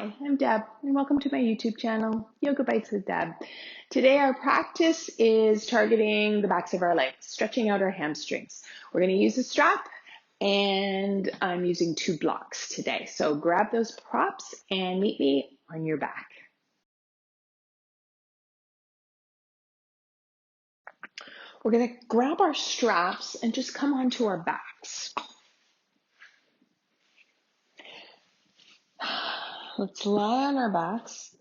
Hi, I'm Deb, and welcome to my YouTube channel, Yoga Bites with Deb. Today our practice is targeting the backs of our legs, stretching out our hamstrings. We're going to use a strap, and I'm using 2 blocks today. So grab those props and meet me on your back. We're going to grab our straps and just come onto our backs. Let's lie on our backs,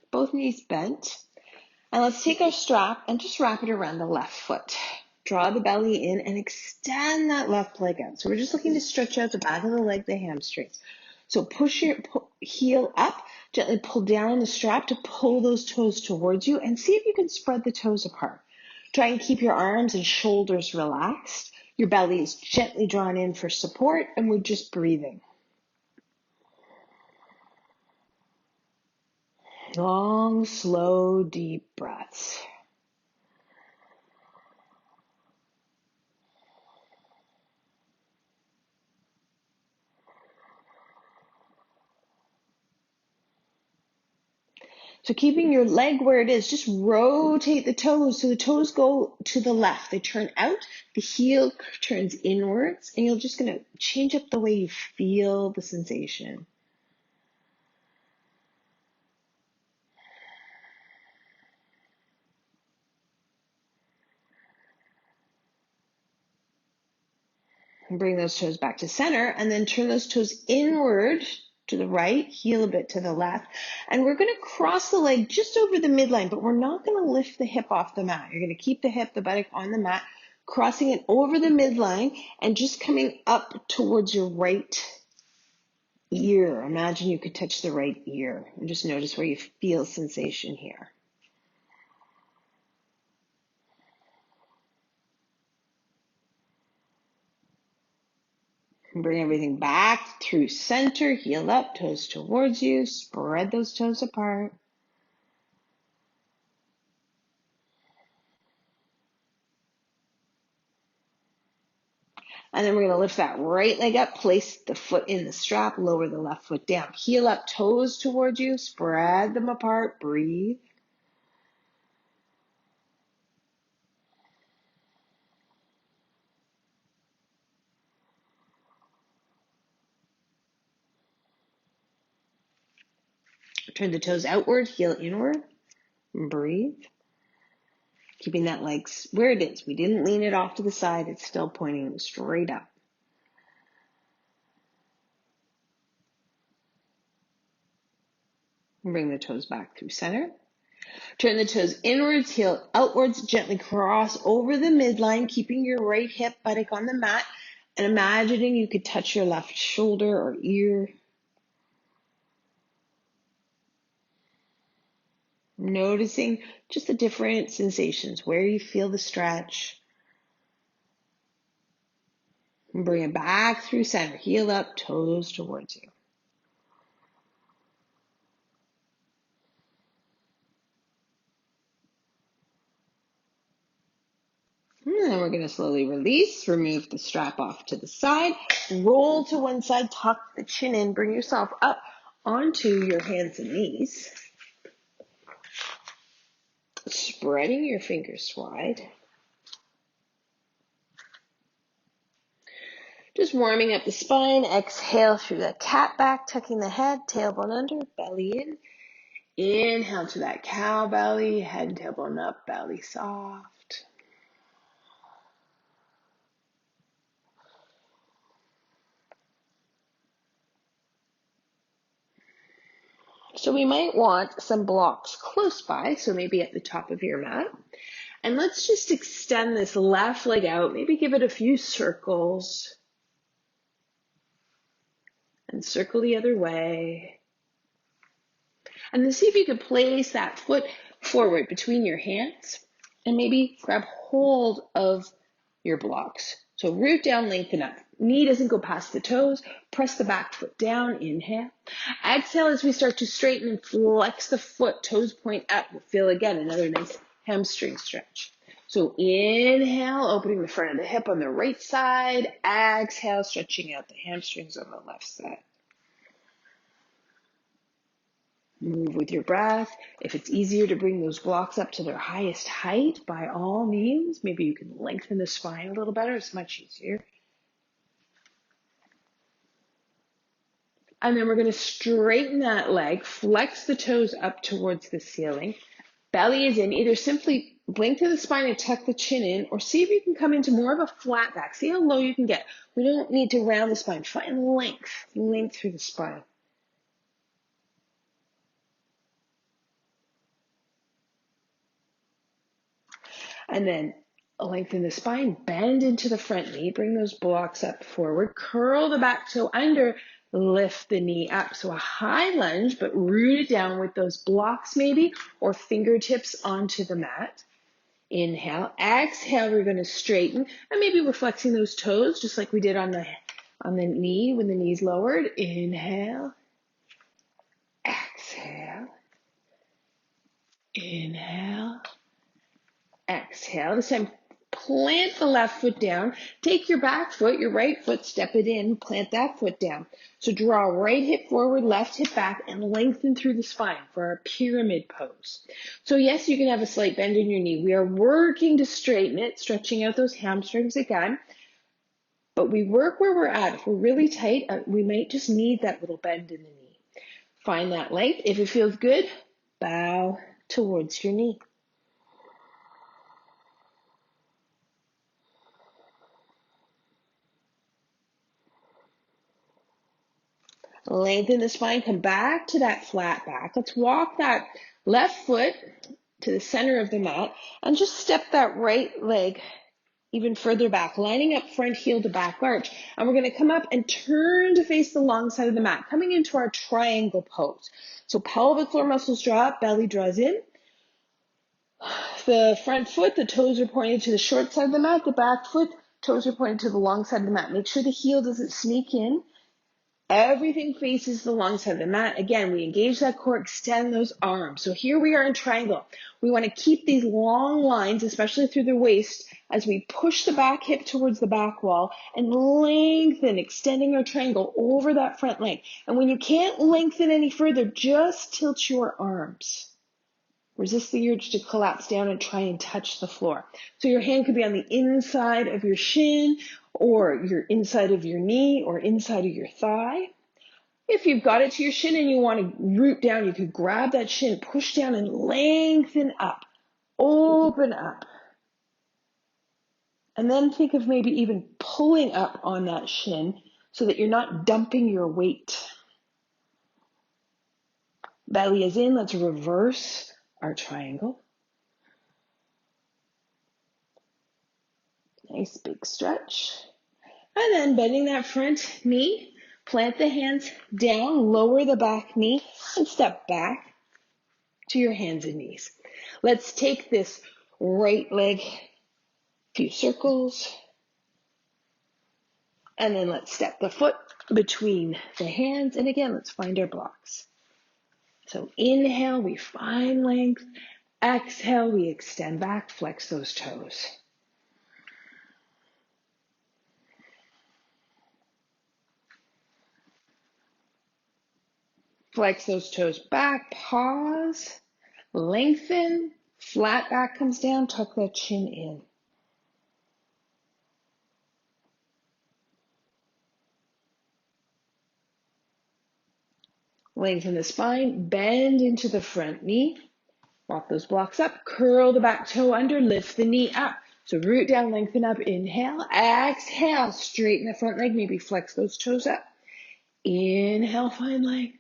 both knees bent. And let's take our strap and just wrap it around the left foot. Draw the belly in and extend that left leg out. So we're just looking to stretch out the back of the leg, the hamstrings. So push your heel up, gently pull down the strap to pull those toes towards you and see if you can spread the toes apart. Try and keep your arms and shoulders relaxed. Your belly is gently drawn in for support, and we're just breathing. Long, slow, deep breaths. So keeping your leg where it is, just rotate the toes. So the toes go to the left. They turn out, the heel turns inwards, and you're just going to change up the way you feel the sensation. And bring those toes back to center, and then turn those toes inward to the right, heel a bit to the left. And we're going to cross the leg just over the midline, but we're not going to lift the hip off the mat. You're going to keep the hip, the buttock on the mat, crossing it over the midline and just coming up towards your right ear. Imagine you could touch the right ear and just notice where you feel sensation here. And bring everything back through center, heel up, toes towards you, spread those toes apart. And then we're going to lift that right leg up, place the foot in the strap, lower the left foot down. Heel up, toes towards you, spread them apart, breathe. Turn the toes outward, heel inward, and breathe. Keeping that leg where it is. We didn't lean it off to the side. It's still pointing straight up. And bring the toes back through center. Turn the toes inwards, heel outwards, gently cross over the midline, keeping your right hip buttock on the mat, and imagining you could touch your left shoulder or ear. Noticing just the different sensations, where you feel the stretch. And bring it back through center, heel up, toes towards you. And then we're going to slowly release, remove the strap off to the side, roll to one side, tuck the chin in, bring yourself up onto your hands and knees. Spreading your fingers wide. Just warming up the spine. Exhale through the cat back, tucking the head, tailbone under, belly in. Inhale to that cow belly, head and tailbone up, belly soft. So we might want some blocks close by, so maybe at the top of your mat. And let's just extend this left leg out, maybe give it a few circles. And circle the other way. And then see if you can place that foot forward between your hands and maybe grab hold of your blocks. So root down, lengthen up. Knee doesn't go past the toes. Press the back foot down. Inhale. Exhale as we start to straighten and flex the foot. Toes point up. We'll feel again another nice hamstring stretch. So inhale, opening the front of the hip on the right side. Exhale, stretching out the hamstrings on the left side. Move with your breath. If it's easier to bring those blocks up to their highest height, by all means, maybe you can lengthen the spine a little better. It's much easier. And then we're going to straighten that leg, flex the toes up towards the ceiling. Belly is in. Either simply lengthen the spine and tuck the chin in, or see if you can come into more of a flat back. See how low you can get. We don't need to round the spine. Find length through the spine. And then lengthen the spine, bend into the front knee, bring those blocks up forward, curl the back toe under, lift the knee up. So a high lunge, but root it down with those blocks maybe, or fingertips onto the mat. Inhale, exhale, we're going to straighten, and maybe we're flexing those toes just like we did on the knee when the knee's lowered. Inhale, exhale, inhale, exhale. This time, plant the left foot down. Take your back foot, your right foot, step it in, plant that foot down. So draw right hip forward, left hip back, and lengthen through the spine for our pyramid pose. So yes, you can have a slight bend in your knee. We are working to straighten it, stretching out those hamstrings again. But we work where we're at. If we're really tight, we might just need that little bend in the knee. Find that length. If it feels good, bow towards your knee. Lengthen the spine, come back to that flat back. Let's walk that left foot to the center of the mat and just step that right leg even further back, lining up front heel to back arch. And we're going to come up and turn to face the long side of the mat, coming into our triangle pose. So pelvic floor muscles draw up, belly draws in. The front foot, the toes are pointed to the short side of the mat. The back foot, toes are pointed to the long side of the mat. Make sure the heel doesn't sneak in. Everything faces the long side of the mat. Again, we engage that core, extend those arms. So here we are in triangle. We want to keep these long lines, especially through the waist, as we push the back hip towards the back wall and lengthen, extending our triangle over that front leg. And when you can't lengthen any further, just tilt your arms. Resist the urge to collapse down and try and touch the floor. So your hand could be on the inside of your shin, or your inside of your knee, or inside of your thigh. If you've got it to your shin and you want to root down, you could grab that shin, push down and lengthen up, open up. And then think of maybe even pulling up on that shin so that you're not dumping your weight. Belly is in, let's reverse our triangle. Nice big stretch. And then bending that front knee, plant the hands down, lower the back knee, and step back to your hands and knees. Let's take this right leg, a few circles, and then let's step the foot between the hands. And again, let's find our blocks. So inhale, we find length. Exhale, we extend back, flex those toes. Flex those toes back, pause, lengthen, flat back comes down, tuck that chin in. Lengthen the spine, bend into the front knee. Walk those blocks up, curl the back toe under, lift the knee up. So root down, lengthen up, inhale, exhale, straighten the front leg, maybe flex those toes up. Inhale, find length.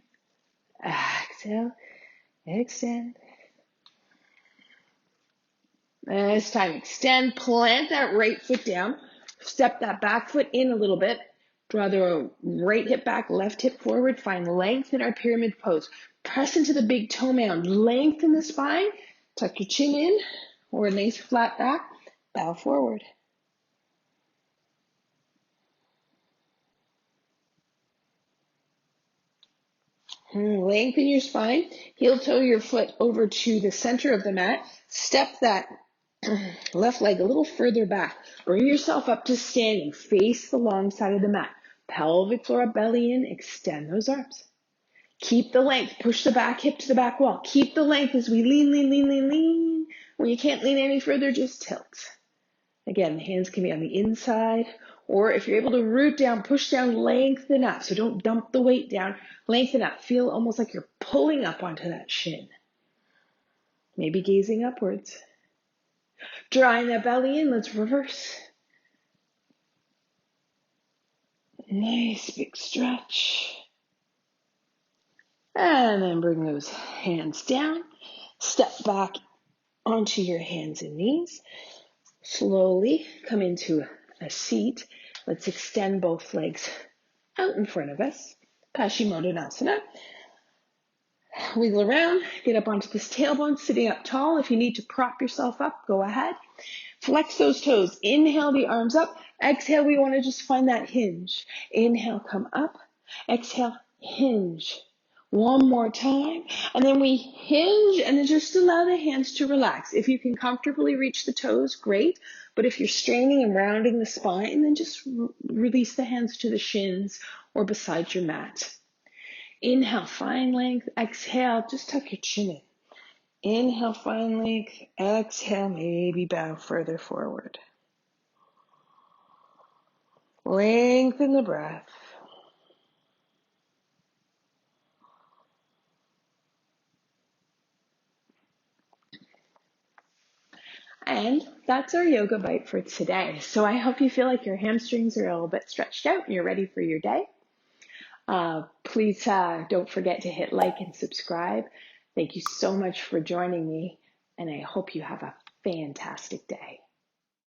Exhale, extend. And this time, extend, plant that right foot down, step that back foot in a little bit, draw the right hip back, left hip forward, find length in our pyramid pose. Press into the big toe mound, lengthen the spine, tuck your chin in, or a nice flat back, bow forward. Lengthen your spine, heel toe your foot over to the center of the mat, step that left leg a little further back. Bring yourself up to standing. Face the long side of the mat. Pelvic floor up, belly in. Extend those arms. Keep the length. Push the back hip to the back wall. Keep the length as we lean, lean, lean, lean, lean. When you can't lean any further, just tilt. Again, the hands can be on the inside, or if you're able to root down, push down, lengthen up. So don't dump the weight down, lengthen up. Feel almost like you're pulling up onto that shin. Maybe gazing upwards. Drawing that belly in, let's reverse. Nice big stretch. And then bring those hands down. Step back onto your hands and knees. Slowly come into a seat. Let's extend both legs out in front of us. Paschimottanasana. Wiggle around, get up onto this tailbone, sitting up tall. If you need to prop yourself up, go ahead. Flex those toes. Inhale the arms up. Exhale, we want to just find that hinge. Inhale, come up. Exhale, hinge. One more time. And then we hinge and then just allow the hands to relax. If you can comfortably reach the toes, great. But if you're straining and rounding the spine, then just release the hands to the shins or beside your mat. Inhale, find length. Exhale, just tuck your chin in. Inhale, find length. Exhale, maybe bow further forward. Lengthen the breath. And that's our yoga bite for today. So I hope you feel like your hamstrings are a little bit stretched out and you're ready for your day. Please don't forget to hit like and subscribe. Thank you so much for joining me, and I hope you have a fantastic day.